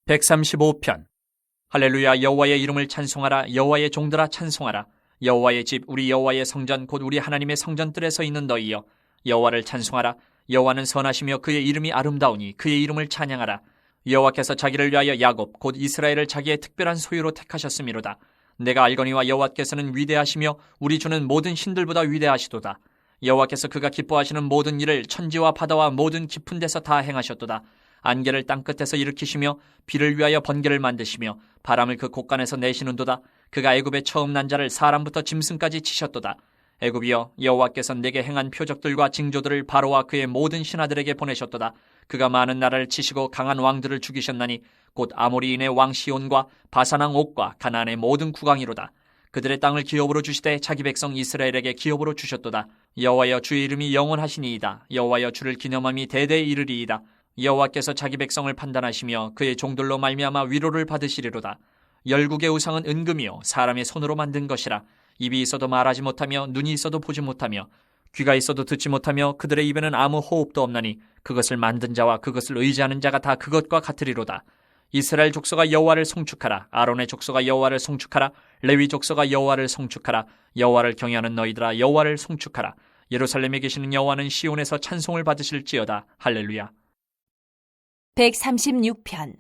135편. 할렐루야. 여호와의 이름을 찬송하라. 여호와의 종들아 찬송하라. 여호와의 집 우리 여호와의 성전 곧 우리 하나님의 성전뜰에 서 있는 너희여 여호와를 찬송하라. 여호와는 선하시며 그의 이름이 아름다우니 그의 이름을 찬양하라. 여호와께서 자기를 위하여 야곱 곧 이스라엘을 자기의 특별한 소유로 택하셨음이로다. 내가 알거니와 여호와께서는 위대하시며 우리 주는 모든 신들보다 위대하시도다. 여호와께서 그가 기뻐하시는 모든 일을 천지와 바다와 모든 깊은 데서 다 행하셨도다. 안개를 땅끝에서 일으키시며 비를 위하여 번개를 만드시며 바람을 그 곳간에서 내시는도다. 그가 애굽의 처음 난 자를 사람부터 짐승까지 치셨도다. 애굽이여 여호와께서 내게 행한 표적들과 징조들을 바로와 그의 모든 신하들에게 보내셨도다. 그가 많은 나라를 치시고 강한 왕들을 죽이셨나니 곧 아모리인의 왕 시온과 바산 왕 옥과 가나안의 모든 국왕이로다. 그들의 땅을 기업으로 주시되 자기 백성 이스라엘에게 기업으로 주셨도다. 여호와여 주의 이름이 영원하시니이다. 여호와여 주를 기념함이 대대에 이르리이다. 여호와께서 자기 백성을 판단하시며 그의 종들로 말미암아 위로를 받으시리로다. 열국의 우상은 은금이요 사람의 손으로 만든 것이라. 입이 있어도 말하지 못하며 눈이 있어도 보지 못하며 귀가 있어도 듣지 못하며 그들의 입에는 아무 호흡도 없나니 그것을 만든 자와 그것을 의지하는 자가 다 그것과 같으리로다. 이스라엘 족속아 여호와를 송축하라. 아론의 족속아 여호와를 송축하라. 레위 족속아 여호와를 송축하라. 여호와를 경외하는 너희들아 여호와를 송축하라. 예루살렘에 계시는 여호와는 시온에서 찬송을 받으실지어다. 할렐루야. 136편.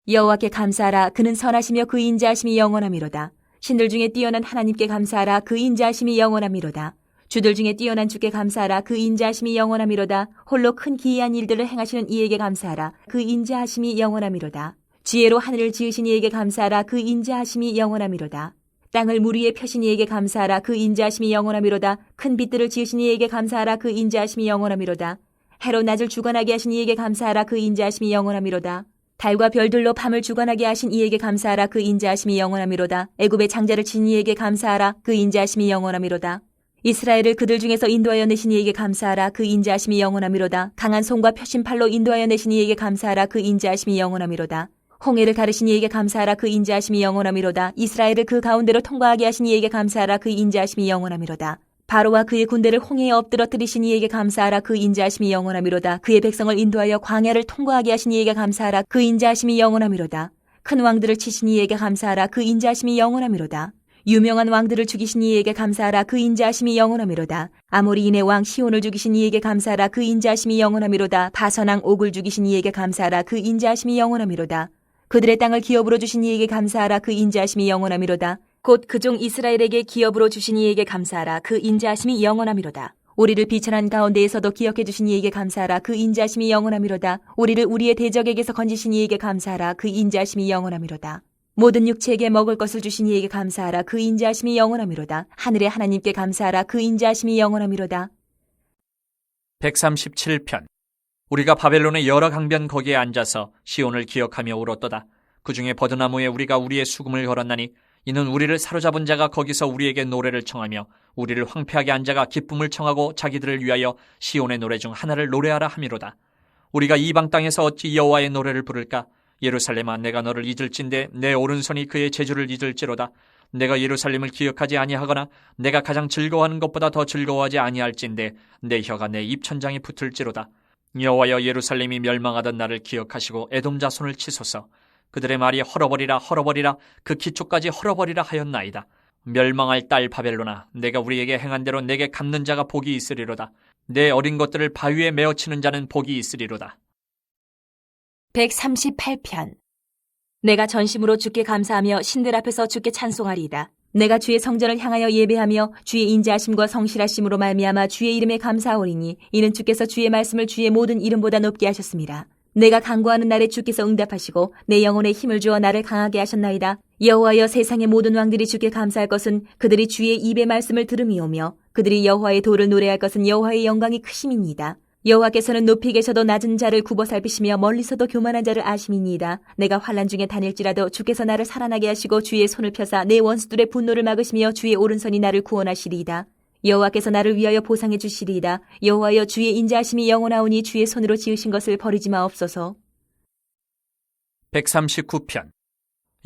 여호와께 감사하라. 그는 선하시며 그 인자하심이 영원하미로다. 신들 중에 뛰어난 하나님께 감사하라. 그 인자하심이 영원하미로다. 주들 중에 뛰어난 주께 감사하라. 그 인자하심이 영원하미로다. 홀로 큰 기이한 일들을 행하시는 이에게 감사하라. 그 인자하심이 영원하미로다. 지혜로 하늘을 지으신 이에게 감사하라. 그 인자하심이 영원하미로다. 땅을 물 위에 펴신 이에게 감사하라. 그 인자하심이 영원하미로다. 큰 빛들을 지으신 이에게 감사하라. 그 인자하심이 영원하미로다. 해로 낮을 주관하게 하신 이에게 감사하라. 그 인자하심이 영원하미로다. 달과 별들로 밤을 주관하게 하신 이에게 감사하라. 그 인자하심이 영원하미로다. 애굽의 장자를 친 이에게 감사하라. 그 인자하심이 영원하미로다. 이스라엘을 그들 중에서 인도하여 내신 이에게 감사하라. 그 인자하심이 영원하미로다. 강한 손과 펴신 팔로 인도하여 내신 이에게 감사하라. 그 인자하심이 영원하미로다. 홍해를 가르신 이에게 감사하라. 그 인자하심이 영원하미로다. 이스라엘을 그 가운데로 통과하게 하신 이에게 감사하라. 그 인자하심이 영원하미로다. 바로와 그의 군대를 홍해에 엎드러뜨리신 이에게 감사하라. 그 인자하심이 영원하미로다. 그의 백성을 인도하여 광야를 통과하게 하신 이에게 감사하라. 그 인자하심이 영원하미로다. 큰 왕들을 치신 이에게 감사하라. 그 인자하심이 영원하미로다. 유명한 왕들을 죽이신 이에게 감사하라. 그 인자하심이 영원하미로다. 아모리인의 왕 시온을 죽이신 이에게 감사하라. 그 인자하심이 영원하미로다. 바산 왕 옥을 죽이신 이에게 감사하라. 그 인자하심이 영원하미로다. 그들의 땅을 기업으로 주신 이에게 감사하라. 그 인자하심이 영원하미로다. 곧 그 종 이스라엘에게 기업으로 주신 이에게 감사하라. 그 인자하심이 영원하미로다. 우리를 비천한 가운데에서도 기억해 주신 이에게 감사하라. 그 인자하심이 영원하미로다. 우리를 우리의 대적에게서 건지신 이에게 감사하라. 그 인자하심이 영원하미로다. 모든 육체에게 먹을 것을 주신 이에게 감사하라. 그 인자하심이 영원하미로다. 하늘의 하나님께 감사하라. 그 인자하심이 영원하미로다. 137편. 우리가 바벨론의 여러 강변 거기에 앉아서 시온을 기억하며 울었도다. 그 중에 버드나무에 우리가 우리의 수금을 걸었나니 이는 우리를 사로잡은 자가 거기서 우리에게 노래를 청하며 우리를 황폐하게 한 자가 기쁨을 청하고 자기들을 위하여 시온의 노래 중 하나를 노래하라 함이로다. 우리가 이방 땅에서 어찌 여호와의 노래를 부를까? 예루살렘아 내가 너를 잊을진대 내 오른손이 그의 제주를 잊을지로다. 내가 예루살렘을 기억하지 아니하거나 내가 가장 즐거워하는 것보다 더 즐거워하지 아니할진대 내 혀가 내 입천장에 붙을지로다. 여호와여 예루살렘이 멸망하던 날을 기억하시고 에돔 자손을 치소서. 그들의 말이 헐어버리라 헐어버리라 그 기초까지 헐어버리라 하였나이다. 멸망할 딸 바벨론아 내가 우리에게 행한 대로 내게 갚는 자가 복이 있으리로다. 내 어린 것들을 바위에 메어치는 자는 복이 있으리로다. 138편. 내가 전심으로 주께 감사하며 신들 앞에서 주께 찬송하리이다. 내가 주의 성전을 향하여 예배하며 주의 인자하심과 성실하심으로 말미암아 주의 이름에 감사하오리니 이는 주께서 주의 말씀을 주의 모든 이름보다 높게 하셨습니다. 내가 간구하는 날에 주께서 응답하시고 내 영혼에 힘을 주어 나를 강하게 하셨나이다. 여호와여 세상의 모든 왕들이 주께 감사할 것은 그들이 주의 입의 말씀을 들음이오며 그들이 여호와의 도를 노래할 것은 여호와의 영광이 크심이니이다. 여호와께서는 높이 계셔도 낮은 자를 굽어 살피시며 멀리서도 교만한 자를 아심이니이다. 내가 환난 중에 다닐지라도 주께서 나를 살아나게 하시고 주의 손을 펴사 내 원수들의 분노를 막으시며 주의 오른손이 나를 구원하시리이다. 여호와께서 나를 위하여 보상해 주시리이다. 여호와여 주의 인자하심이 영원하오니 주의 손으로 지으신 것을 버리지 마옵소서. 139편.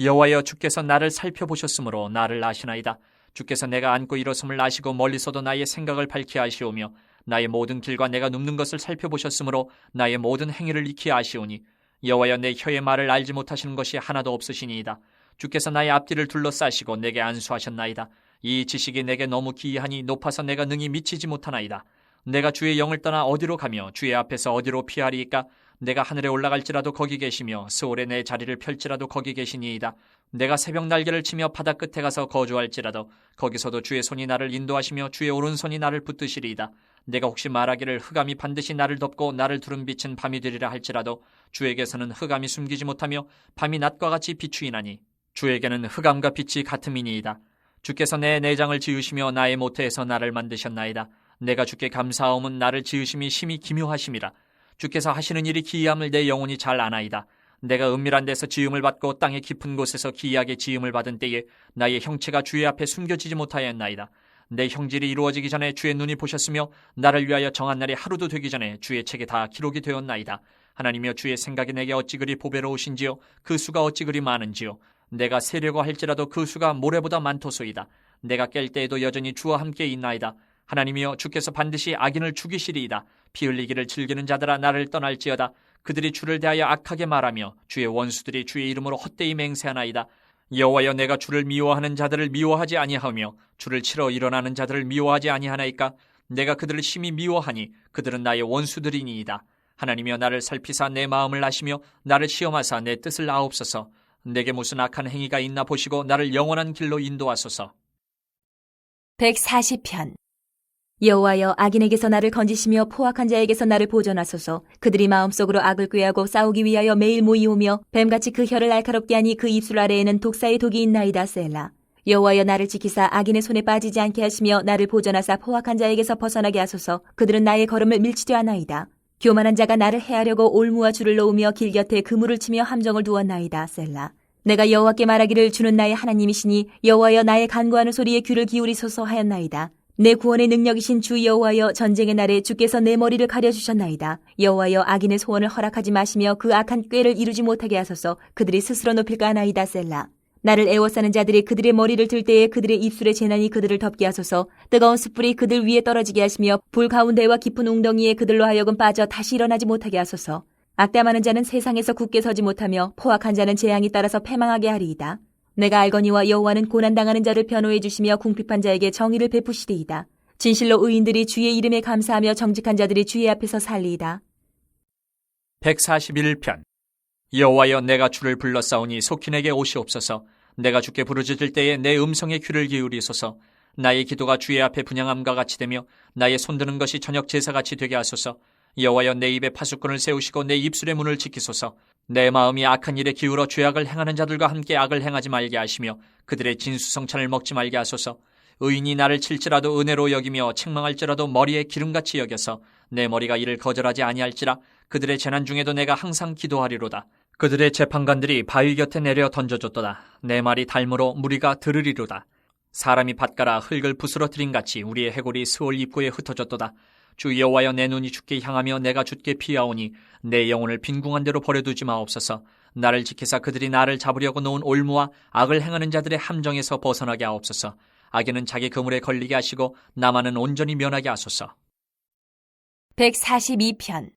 여호와여 주께서 나를 살펴보셨으므로 나를 아시나이다. 주께서 내가 앉고 일어섬을 아시고 멀리서도 나의 생각을 밝히 아시오며 나의 모든 길과 내가 눕는 것을 살펴보셨으므로 나의 모든 행위를 익히 아시오니 여호와여, 내 혀의 말을 알지 못하시는 것이 하나도 없으시니이다. 주께서 나의 앞뒤를 둘러싸시고 내게 안수하셨나이다. 이 지식이 내게 너무 기이하니 높아서 내가 능히 미치지 못하나이다. 내가 주의 영을 떠나 어디로 가며 주의 앞에서 어디로 피하리이까? 내가 하늘에 올라갈지라도 거기 계시며 스올에 내 자리를 펼지라도 거기 계시니이다. 내가 새벽 날개를 치며 바다 끝에 가서 거주할지라도 거기서도 주의 손이 나를 인도하시며 주의 오른손이 나를 붙드시리이다. 내가 혹시 말하기를 흑암이 반드시 나를 덮고 나를 두른 빛은 밤이 되리라 할지라도 주에게서는 흑암이 숨기지 못하며 밤이 낮과 같이 비추이나니 주에게는 흑암과 빛이 같음이니이다. 주께서 내 내장을 지으시며 나의 모태에서 나를 만드셨나이다. 내가 주께 감사하옴은 나를 지으심이 심히 기묘하심이라. 주께서 하시는 일이 기이함을 내 영혼이 잘 아나이다. 내가 은밀한 데서 지음을 받고 땅의 깊은 곳에서 기이하게 지음을 받은 때에 나의 형체가 주의 앞에 숨겨지지 못하였나이다. 내 형질이 이루어지기 전에 주의 눈이 보셨으며 나를 위하여 정한 날이 하루도 되기 전에 주의 책에 다 기록이 되었나이다. 하나님이여, 주의 생각이 내게 어찌 그리 보배로우신지요, 그 수가 어찌 그리 많은지요. 내가 세려고 할지라도 그 수가 모래보다 많도소이다. 내가 깰 때에도 여전히 주와 함께 있나이다. 하나님이여, 주께서 반드시 악인을 죽이시리이다. 피 흘리기를 즐기는 자들아, 나를 떠날지어다. 그들이 주를 대하여 악하게 말하며 주의 원수들이 주의 이름으로 헛되이 맹세하나이다. 여호와여, 내가 주를 미워하는 자들을 미워하지 아니하며 주를 치러 일어나는 자들을 미워하지 아니하나이까? 내가 그들을 심히 미워하니 그들은 나의 원수들이니이다. 하나님이여, 나를 살피사 내 마음을 아시며 나를 시험하사 내 뜻을 아옵소서. 내게 무슨 악한 행위가 있나 보시고 나를 영원한 길로 인도하소서. 140편. 여호와여, 악인에게서 나를 건지시며 포악한 자에게서 나를 보존하소서. 그들이 마음속으로 악을 꾀하고 싸우기 위하여 매일 모이오며 뱀같이 그 혀를 날카롭게 하니 그 입술 아래에는 독사의 독이 있나이다. 셀라. 여호와여, 나를 지키사 악인의 손에 빠지지 않게 하시며 나를 보존하사 포악한 자에게서 벗어나게 하소서. 그들은 나의 걸음을 밀치려 하나이다. 교만한 자가 나를 해하려고 올무와 줄을 놓으며 길 곁에 그물을 치며 함정을 두었나이다. 셀라. 내가 여호와께 말하기를 주는 나의 하나님이시니 여호와여, 나의 간구하는 소리에 귀를 기울이소서 하였나이다. 내 구원의 능력이신 주 여호와여, 전쟁의 날에 주께서 내 머리를 가려주셨나이다. 여호와여, 악인의 소원을 허락하지 마시며 그 악한 꾀를 이루지 못하게 하소서. 그들이 스스로 높일까 하나이다. 셀라. 나를 애워싸는 자들이 그들의 머리를 들 때에 그들의 입술의 재난이 그들을 덮게 하소서. 뜨거운 숯불이 그들 위에 떨어지게 하시며 불 가운데와 깊은 웅덩이에 그들로 하여금 빠져 다시 일어나지 못하게 하소서. 악담하는 자는 세상에서 굳게 서지 못하며 포악한 자는 재앙이 따라서 패망하게 하리이다. 내가 알거니와 여호와는 고난당하는 자를 변호해 주시며 궁핍한 자에게 정의를 베푸시리이다. 진실로 의인들이 주의 이름에 감사하며 정직한 자들이 주의 앞에서 살리이다. 141편. 여호와여, 내가 주를 불러싸우니 속히 내게 오시옵소서. 내가 주께 부르짖을 때에 내 음성에 귀를 기울이소서. 나의 기도가 주의 앞에 분향함과 같이 되며 나의 손드는 것이 저녁 제사같이 되게 하소서. 여호와여, 내 입에 파수꾼을 세우시고 내 입술의 문을 지키소서. 내 마음이 악한 일에 기울어 죄악을 행하는 자들과 함께 악을 행하지 말게 하시며 그들의 진수성찬을 먹지 말게 하소서. 의인이 나를 칠지라도 은혜로 여기며 책망할지라도 머리에 기름같이 여겨서 내 머리가 이를 거절하지 아니할지라. 그들의 재난 중에도 내가 항상 기도하리로다. 그들의 재판관들이 바위 곁에 내려 던져줬도다. 내 말이 달무로 무리가 들으리로다. 사람이 밭가라 흙을 부스러뜨린 같이 우리의 해골이 스올 입구에 흩어졌도다. 주 여호와여, 내 눈이 주께 향하며 내가 주께 피하오니 내 영혼을 빈궁한 대로 버려두지 마옵소서. 나를 지키사 그들이 나를 잡으려고 놓은 올무와 악을 행하는 자들의 함정에서 벗어나게 하옵소서. 악인은 자기 그물에 걸리게 하시고 나만은 온전히 면하게 하소서. 142편.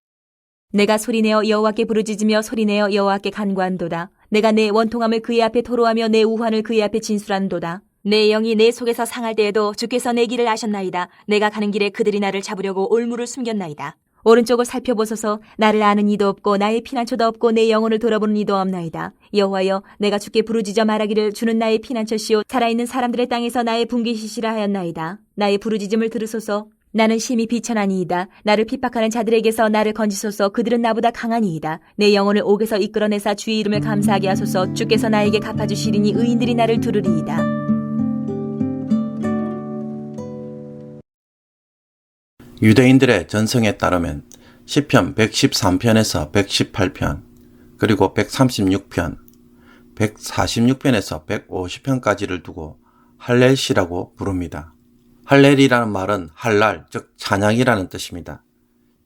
내가 소리내어 여호와께 부르짖으며 소리내어 여호와께 간구한도다. 내가 내 원통함을 그의 앞에 토로하며 내 우환을 그의 앞에 진술한도다. 내 영이 내 속에서 상할 때에도 주께서 내 길을 아셨나이다. 내가 가는 길에 그들이 나를 잡으려고 올무를 숨겼나이다. 오른쪽을 살펴보소서. 나를 아는 이도 없고 나의 피난처도 없고 내 영혼을 돌아보는 이도 없나이다. 여호와여, 내가 주께 부르짖어 말하기를 주는 나의 피난처시오 살아있는 사람들의 땅에서 나의 분깃이시라 하였나이다. 나의 부르짖음을 들으소서. 나는 심히 비천하니이다. 나를 핍박하는 자들에게서 나를 건지소서. 그들은 나보다 강하니이다. 내 영혼을 옥에서 이끌어내사 주의 이름을 감사하게 하소서. 주께서 나에게 갚아주시리니 의인들이 나를 두르리이다. 유대인들의 전성에 따르면 시편 113편에서 118편, 그리고 136편, 146편에서 150편까지를 두고 할렐시라고 부릅니다. 할렐이라는 말은 할랄, 즉 찬양이라는 뜻입니다.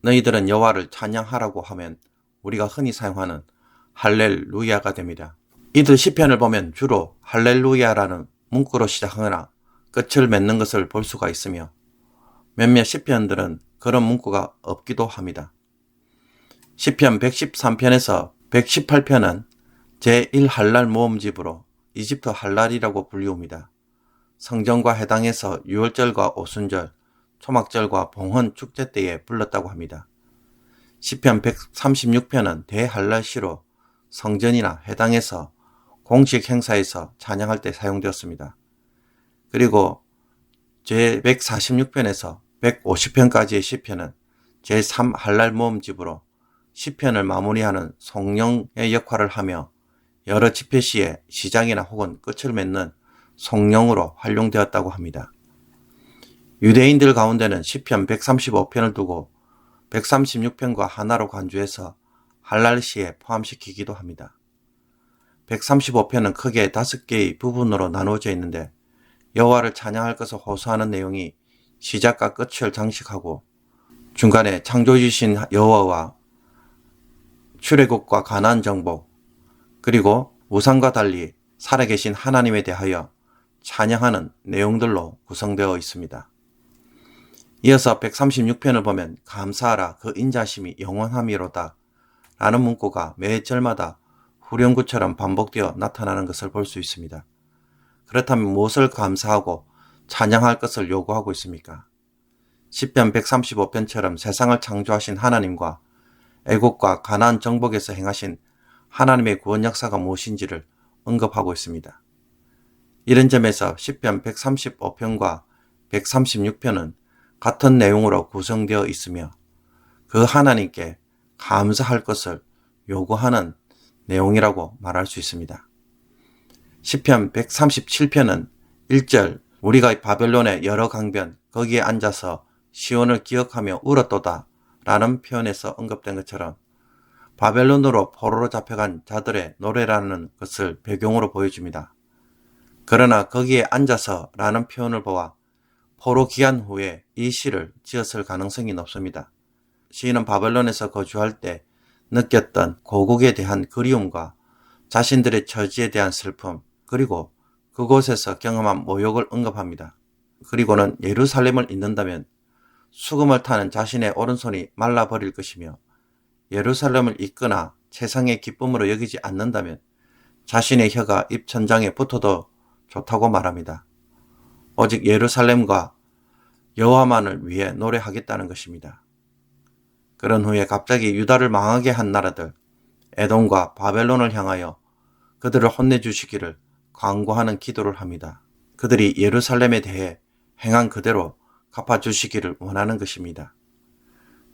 너희들은 여호와를 찬양하라고 하면 우리가 흔히 사용하는 할렐루야가 됩니다. 이들 시편을 보면 주로 할렐루야라는 문구로 시작하거나 끝을 맺는 것을 볼 수가 있으며 몇몇 시편들은 그런 문구가 없기도 합니다. 시편 113편에서 118편은 제1할랄 모음집으로 이집트 할랄이라고 불리웁니다. 성전과 해당해서 유월절과 오순절, 초막절과 봉헌 축제 때에 불렀다고 합니다. 시편 136편은 대할랄시로 성전이나 해당해서 공식 행사에서 찬양할 때 사용되었습니다. 그리고 제146편에서 150편까지의 시편은 제3할랄 모음집으로 시편을 마무리하는 송령의 역할을 하며 여러 집회 시에 시작이나 혹은 끝을 맺는 송령으로 활용되었다고 합니다. 유대인들 가운데는 시편 135편을 두고 136편과 하나로 간주해서 할랄시에 포함시키기도 합니다. 135편은 크게 5개의 부분으로 나누어져 있는데 여호와를 찬양할 것을 호소하는 내용이 시작과 끝을 장식하고 중간에 창조주신 여호와와 출애굽과 가나안 정복, 그리고 우상과 달리 살아계신 하나님에 대하여 찬양하는 내용들로 구성되어 있습니다. 이어서 136편을 보면 감사하라 그 인자심이 영원함이로다 라는 문구가 매 절마다 후렴구처럼 반복되어 나타나는 것을 볼 수 있습니다. 그렇다면 무엇을 감사하고 찬양할 것을 요구하고 있습니까? 시편 135편처럼 세상을 창조하신 하나님과 애국과 가나안 정복에서 행하신 하나님의 구원 역사가 무엇인지를 언급하고 있습니다. 이런 점에서 시편 135편과 136편은 같은 내용으로 구성되어 있으며 그 하나님께 감사할 것을 요구하는 내용이라고 말할 수 있습니다. 시편 137편은 1절 우리가 바벨론의 여러 강변 거기에 앉아서 시온을 기억하며 울었도다 라는 표현에서 언급된 것처럼 바벨론으로 포로로 잡혀간 자들의 노래라는 것을 배경으로 보여줍니다. 그러나 거기에 앉아서 라는 표현을 보아 포로 기한 후에 이 시를 지었을 가능성이 높습니다. 시인은 바벨론에서 거주할 때 느꼈던 고국에 대한 그리움과 자신들의 처지에 대한 슬픔, 그리고 그곳에서 경험한 모욕을 언급합니다. 그리고는 예루살렘을 잇는다면 수금을 타는 자신의 오른손이 말라버릴 것이며 예루살렘을 잇거나 세상의 기쁨으로 여기지 않는다면 자신의 혀가 입천장에 붙어도 좋다고 말합니다. 오직 예루살렘과 여호와만을 위해 노래하겠다는 것입니다. 그런 후에 갑자기 유다를 망하게 한 나라들 에돔과 바벨론을 향하여 그들을 혼내주시기를 간구하는 기도를 합니다. 그들이 예루살렘에 대해 행한 그대로 갚아주시기를 원하는 것입니다.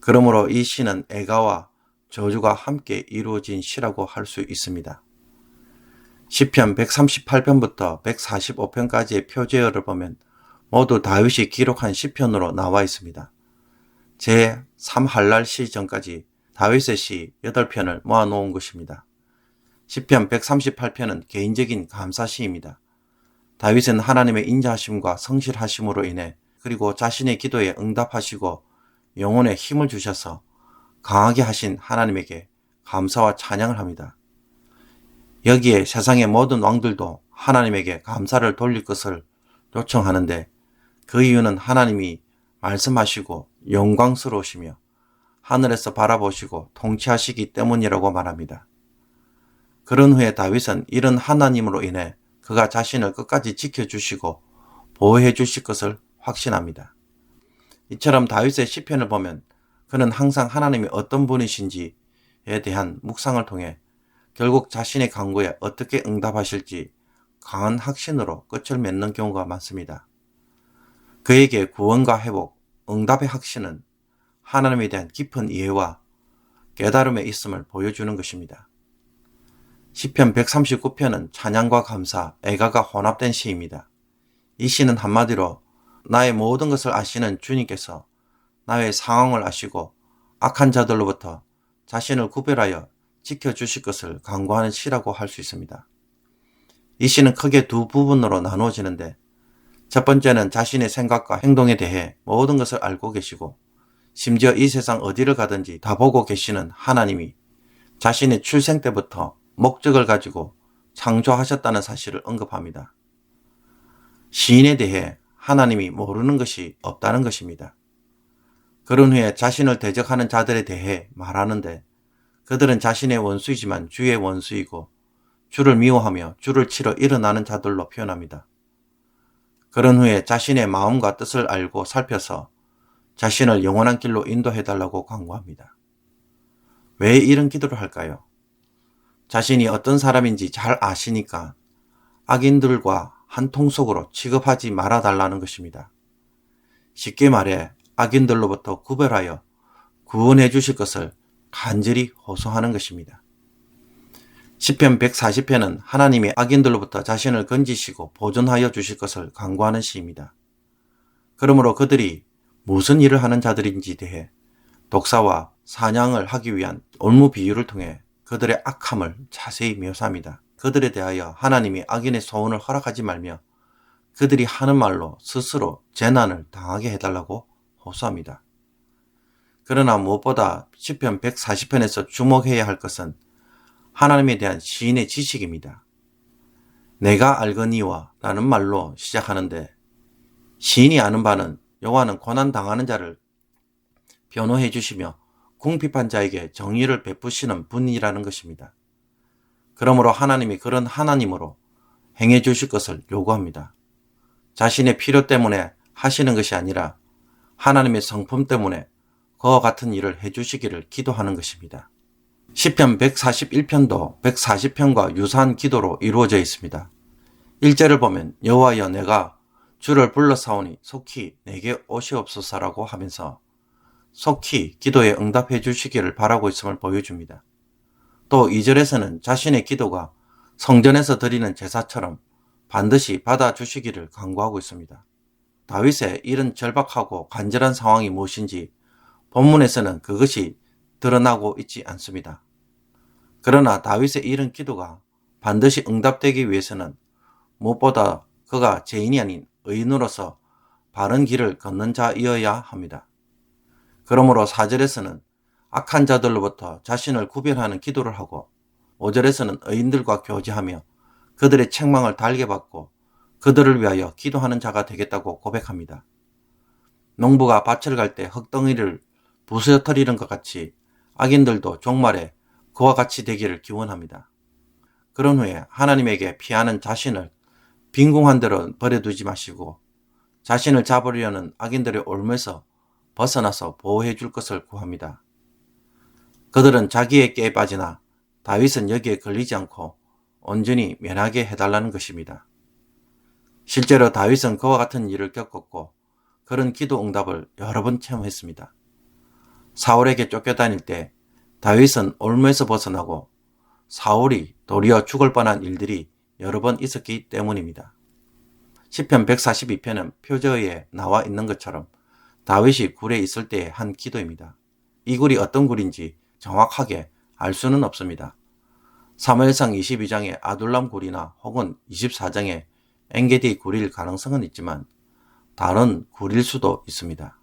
그러므로 이 시는 애가와 저주가 함께 이루어진 시라고 할 수 있습니다. 시편 138편부터 145편까지의 표제어를 보면 모두 다윗이 기록한 시편으로 나와 있습니다. 제3할랄 시 전까지 다윗의 시 8편을 모아놓은 것입니다. 시편 138편은 개인적인 감사시입니다. 다윗은 하나님의 인자하심과 성실하심으로 인해 그리고 자신의 기도에 응답하시고 영혼에 힘을 주셔서 강하게 하신 하나님에게 감사와 찬양을 합니다. 여기에 세상의 모든 왕들도 하나님에게 감사를 돌릴 것을 요청하는데 그 이유는 하나님이 말씀하시고 영광스러우시며 하늘에서 바라보시고 통치하시기 때문이라고 말합니다. 그런 후에 다윗은 이런 하나님으로 인해 그가 자신을 끝까지 지켜주시고 보호해 주실 것을 확신합니다. 이처럼 다윗의 시편을 보면 그는 항상 하나님이 어떤 분이신지에 대한 묵상을 통해 결국 자신의 간구에 어떻게 응답하실지 강한 확신으로 끝을 맺는 경우가 많습니다. 그에게 구원과 회복, 응답의 확신은 하나님에 대한 깊은 이해와 깨달음에 있음을 보여주는 것입니다. 시편 139편은 찬양과 감사, 애가가 혼합된 시입니다. 이 시는 한마디로 나의 모든 것을 아시는 주님께서 나의 상황을 아시고 악한 자들로부터 자신을 구별하여 지켜주실 것을 간구하는 시라고 할 수 있습니다. 이 시는 크게 두 부분으로 나누어지는데 첫 번째는 자신의 생각과 행동에 대해 모든 것을 알고 계시고 심지어 이 세상 어디를 가든지 다 보고 계시는 하나님이 자신의 출생 때부터 목적을 가지고 창조하셨다는 사실을 언급합니다. 시인에 대해 하나님이 모르는 것이 없다는 것입니다. 그런 후에 자신을 대적하는 자들에 대해 말하는데 그들은 자신의 원수이지만 주의 원수이고 주를 미워하며 주를 치러 일어나는 자들로 표현합니다. 그런 후에 자신의 마음과 뜻을 알고 살펴서 자신을 영원한 길로 인도해달라고 강구합니다. 왜 이런 기도를 할까요? 자신이 어떤 사람인지 잘 아시니까 악인들과 한 통속으로 취급하지 말아달라는 것입니다. 쉽게 말해 악인들로부터 구별하여 구원해 주실 것을 간절히 호소하는 것입니다. 시편 140편은 하나님이 악인들로부터 자신을 건지시고 보존하여 주실 것을 간구하는 시입니다. 그러므로 그들이 무슨 일을 하는 자들인지 대해 독사와 사냥을 하기 위한 올무 비유를 통해 그들의 악함을 자세히 묘사합니다. 그들에 대하여 하나님이 악인의 소원을 허락하지 말며 그들이 하는 말로 스스로 재난을 당하게 해달라고 호소합니다. 그러나 무엇보다 시편 140편에서 주목해야 할 것은 하나님에 대한 시인의 지식입니다. 내가 알거니와 라는 말로 시작하는데 시인이 아는 바는 여호와는 고난당하는 자를 변호해 주시며 궁핍한 자에게 정의를 베푸시는 분이라는 것입니다. 그러므로 하나님이 그런 하나님으로 행해 주실 것을 요구합니다. 자신의 필요 때문에 하시는 것이 아니라 하나님의 성품 때문에 그와 같은 일을 해주시기를 기도하는 것입니다. 시편 141편도 140편과 유사한 기도로 이루어져 있습니다. 1절을 보면 여호와여 내가 주를 불러사오니 속히 내게 오시옵소서라고 하면서 속히 기도에 응답해 주시기를 바라고 있음을 보여줍니다. 또 2절에서는 자신의 기도가 성전에서 드리는 제사처럼 반드시 받아주시기를 간구하고 있습니다. 다윗의 이런 절박하고 간절한 상황이 무엇인지 본문에서는 그것이 드러나고 있지 않습니다. 그러나 다윗의 이런 기도가 반드시 응답되기 위해서는 무엇보다 그가 죄인이 아닌 의인으로서 바른 길을 걷는 자이어야 합니다. 그러므로 4절에서는 악한 자들로부터 자신을 구별하는 기도를 하고 5절에서는 의인들과 교제하며 그들의 책망을 달게 받고 그들을 위하여 기도하는 자가 되겠다고 고백합니다. 농부가 밭을 갈 때 흙덩이를 부서뜨리는 것 같이 악인들도 종말에 그와 같이 되기를 기원합니다. 그런 후에 하나님에게 피하는 자신을 빈궁한 대로 버려두지 마시고 자신을 잡으려는 악인들의 올무에서 벗어나서 보호해 줄 것을 구합니다. 그들은 자기의 깨에 빠지나 다윗은 여기에 걸리지 않고 온전히 면하게 해달라는 것입니다. 실제로 다윗은 그와 같은 일을 겪었고 그런 기도 응답을 여러 번 체험했습니다. 사울에게 쫓겨다닐 때 다윗은 올무에서 벗어나고 사울이 도리어 죽을 뻔한 일들이 여러 번 있었기 때문입니다. 시편 142편은 표저에 나와 있는 것처럼 다윗이 굴에 있을 때의 한 기도입니다. 이 굴이 어떤 굴인지 정확하게 알 수는 없습니다. 사무엘상 22장의 아둘람 굴이나 혹은 24장의 엔게디 굴일 가능성은 있지만 다른 굴일 수도 있습니다.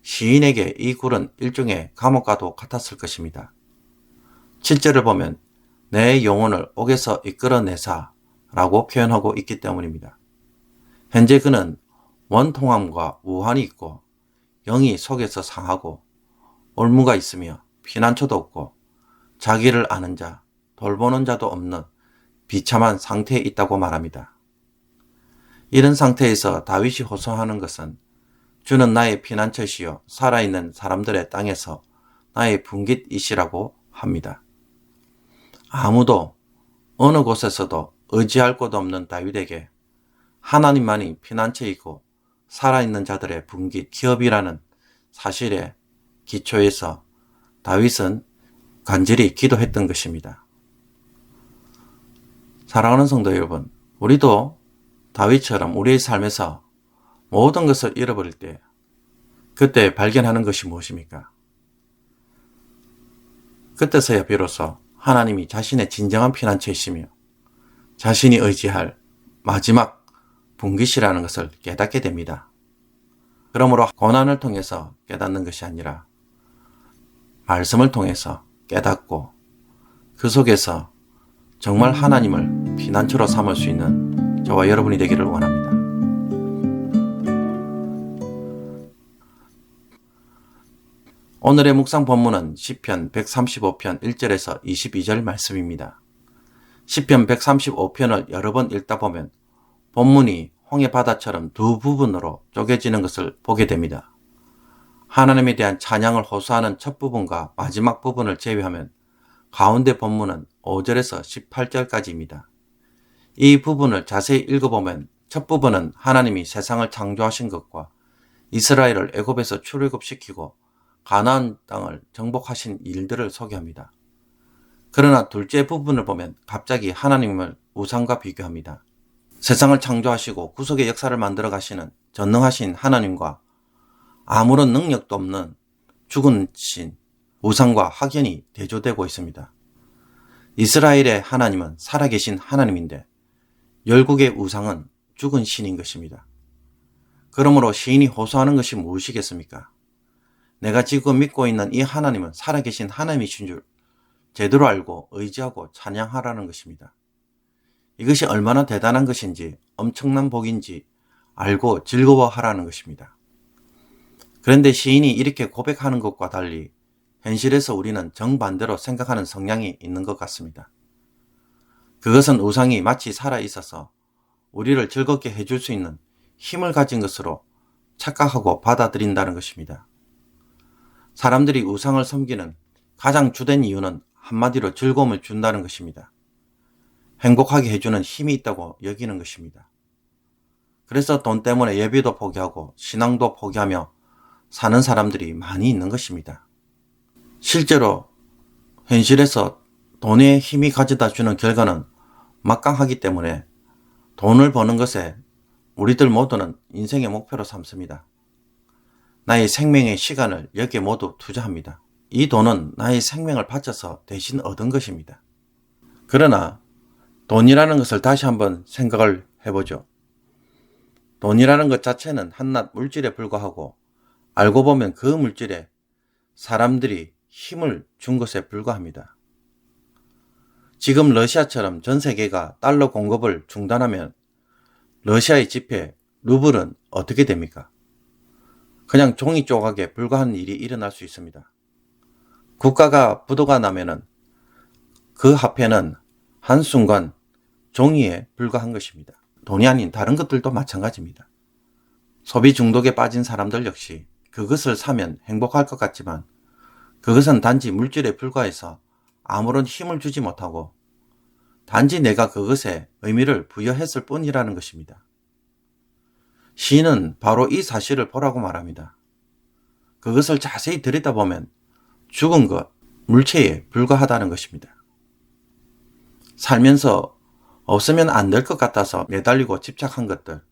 시인에게 이 굴은 일종의 감옥과도 같았을 것입니다. 7절을 보면 내 영혼을 옥에서 이끌어내사 라고 표현하고 있기 때문입니다. 현재 그는 원통함과 우환이 있고 영이 속에서 상하고 올무가 있으며 피난처도 없고 자기를 아는 자, 돌보는 자도 없는 비참한 상태에 있다고 말합니다. 이런 상태에서 다윗이 호소하는 것은 주는 나의 피난처시요 살아있는 사람들의 땅에서 나의 분깃이시라고 합니다. 아무도 어느 곳에서도 의지할 곳 없는 다윗에게 하나님만이 피난처이고 살아있는 자들의 분깃, 기업이라는 사실의 기초에서 다윗은 간절히 기도했던 것입니다. 사랑하는 성도 여러분, 우리도 다윗처럼 우리의 삶에서 모든 것을 잃어버릴 때 그때 발견하는 것이 무엇입니까? 그때서야 비로소 하나님이 자신의 진정한 피난처이시며 자신이 의지할 마지막 분깃이라는 것을 깨닫게 됩니다. 그러므로 고난을 통해서 깨닫는 것이 아니라 말씀을 통해서 깨닫고 그 속에서 정말 하나님을 피난처로 삼을 수 있는 저와 여러분이 되기를 원합니다. 오늘의 묵상 본문은 시편 135편 1절에서 22절 말씀입니다. 시편 135편을 여러 번 읽다 보면 본문이 홍해 바다처럼 두 부분으로 쪼개지는 것을 보게 됩니다. 하나님에 대한 찬양을 호소하는 첫 부분과 마지막 부분을 제외하면 가운데 본문은 5절에서 18절까지입니다. 이 부분을 자세히 읽어보면 첫 부분은 하나님이 세상을 창조하신 것과 이스라엘을 애굽에서 출애굽시키고 가나안 땅을 정복하신 일들을 소개합니다. 그러나 둘째 부분을 보면 갑자기 하나님을 우상과 비교합니다. 세상을 창조하시고 구속의 역사를 만들어 가시는 전능하신 하나님과 아무런 능력도 없는 죽은 신, 우상과 확연히 대조되고 있습니다. 이스라엘의 하나님은 살아계신 하나님인데 열국의 우상은 죽은 신인 것입니다. 그러므로 시인이 호소하는 것이 무엇이겠습니까? 내가 지금 믿고 있는 이 하나님은 살아계신 하나님이신 줄 제대로 알고 의지하고 찬양하라는 것입니다. 이것이 얼마나 대단한 것인지 엄청난 복인지 알고 즐거워하라는 것입니다. 그런데 시인이 이렇게 고백하는 것과 달리 현실에서 우리는 정반대로 생각하는 성향이 있는 것 같습니다. 그것은 우상이 마치 살아있어서 우리를 즐겁게 해줄 수 있는 힘을 가진 것으로 착각하고 받아들인다는 것입니다. 사람들이 우상을 섬기는 가장 주된 이유는 한마디로 즐거움을 준다는 것입니다. 행복하게 해주는 힘이 있다고 여기는 것입니다. 그래서 돈 때문에 예배도 포기하고 신앙도 포기하며 사는 사람들이 많이 있는 것입니다. 실제로 현실에서 돈의 힘이 가져다 주는 결과는 막강하기 때문에 돈을 버는 것에 우리들 모두는 인생의 목표로 삼습니다. 나의 생명의 시간을 여기에 모두 투자합니다. 이 돈은 나의 생명을 바쳐서 대신 얻은 것입니다. 그러나 돈이라는 것을 다시 한번 생각을 해보죠. 돈이라는 것 자체는 한낱 물질에 불과하고 알고 보면 그 물질에 사람들이 힘을 준 것에 불과합니다. 지금 러시아처럼 전 세계가 달러 공급을 중단하면 러시아의 지폐 루블은 어떻게 됩니까? 그냥 종이 조각에 불과한 일이 일어날 수 있습니다. 국가가 부도가 나면은 그 화폐는 한순간 종이에 불과한 것입니다. 돈이 아닌 다른 것들도 마찬가지입니다. 소비 중독에 빠진 사람들 역시 그것을 사면 행복할 것 같지만 그것은 단지 물질에 불과해서 아무런 힘을 주지 못하고 단지 내가 그것에 의미를 부여했을 뿐이라는 것입니다. 시인은 바로 이 사실을 보라고 말합니다. 그것을 자세히 들여다보면 죽은 것, 물체에 불과하다는 것입니다. 살면서 없으면 안 될 것 같아서 매달리고 집착한 것들,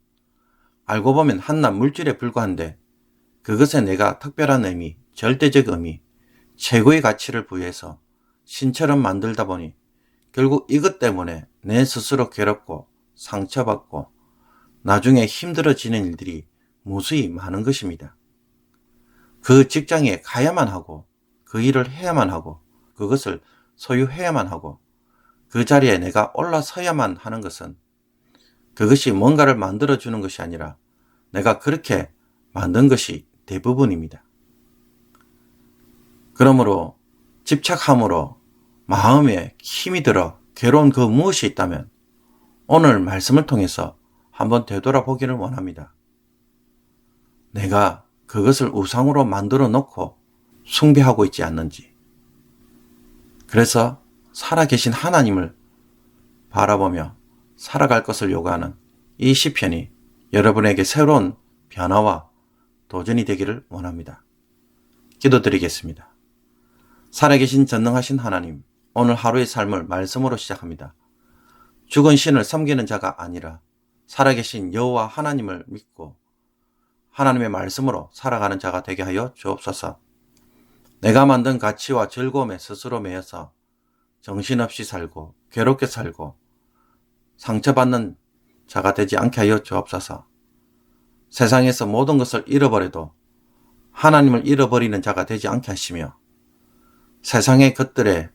알고 보면 한낱 물질에 불과한데 그것에 내가 특별한 의미, 절대적 의미, 최고의 가치를 부여해서 신처럼 만들다 보니 결국 이것 때문에 내 스스로 괴롭고 상처받고 나중에 힘들어지는 일들이 무수히 많은 것입니다. 그 직장에 가야만 하고 그 일을 해야만 하고 그것을 소유해야만 하고 그 자리에 내가 올라서야만 하는 것은 그것이 뭔가를 만들어주는 것이 아니라 내가 그렇게 만든 것이 대부분입니다. 그러므로 집착함으로 마음에 힘이 들어 괴로운 그 무엇이 있다면 오늘 말씀을 통해서 한번 되돌아보기를 원합니다. 내가 그것을 우상으로 만들어 놓고 숭배하고 있지 않는지. 그래서 살아계신 하나님을 바라보며 살아갈 것을 요구하는 이 시편이 여러분에게 새로운 변화와 도전이 되기를 원합니다. 기도드리겠습니다. 살아계신 전능하신 하나님, 오늘 하루의 삶을 말씀으로 시작합니다. 죽은 신을 섬기는 자가 아니라 살아계신 여호와 하나님을 믿고 하나님의 말씀으로 살아가는 자가 되게 하여 주옵소서. 내가 만든 가치와 즐거움에 스스로 매여서 정신없이 살고 괴롭게 살고 상처받는 자가 되지 않게 하여 주옵소서. 세상에서 모든 것을 잃어버려도 하나님을 잃어버리는 자가 되지 않게 하시며 세상의 것들에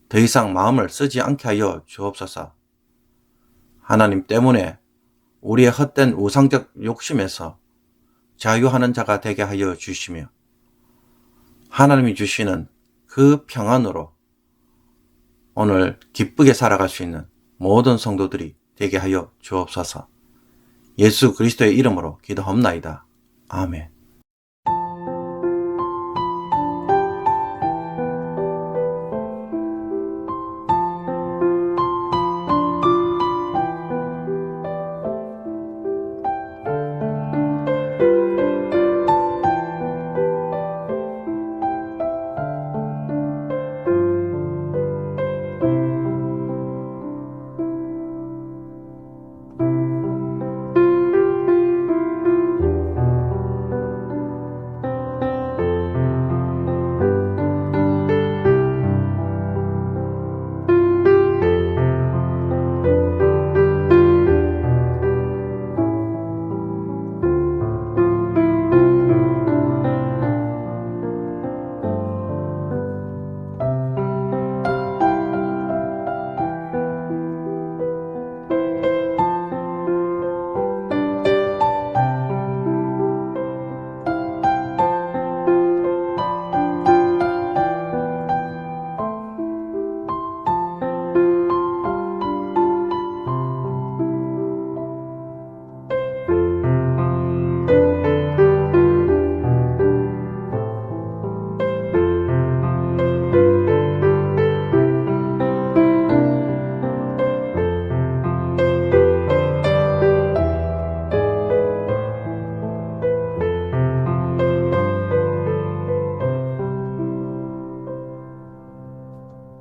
더 이상 마음을 쓰지 않게 하여 주옵소서. 하나님 때문에 우리의 헛된 우상적 욕심에서 자유하는 자가 되게 하여 주시며 하나님이 주시는 그 평안으로 오늘 기쁘게 살아갈 수 있는 모든 성도들이 되게 하여 주옵소서. 예수 그리스도의 이름으로 기도합나이다. 아멘.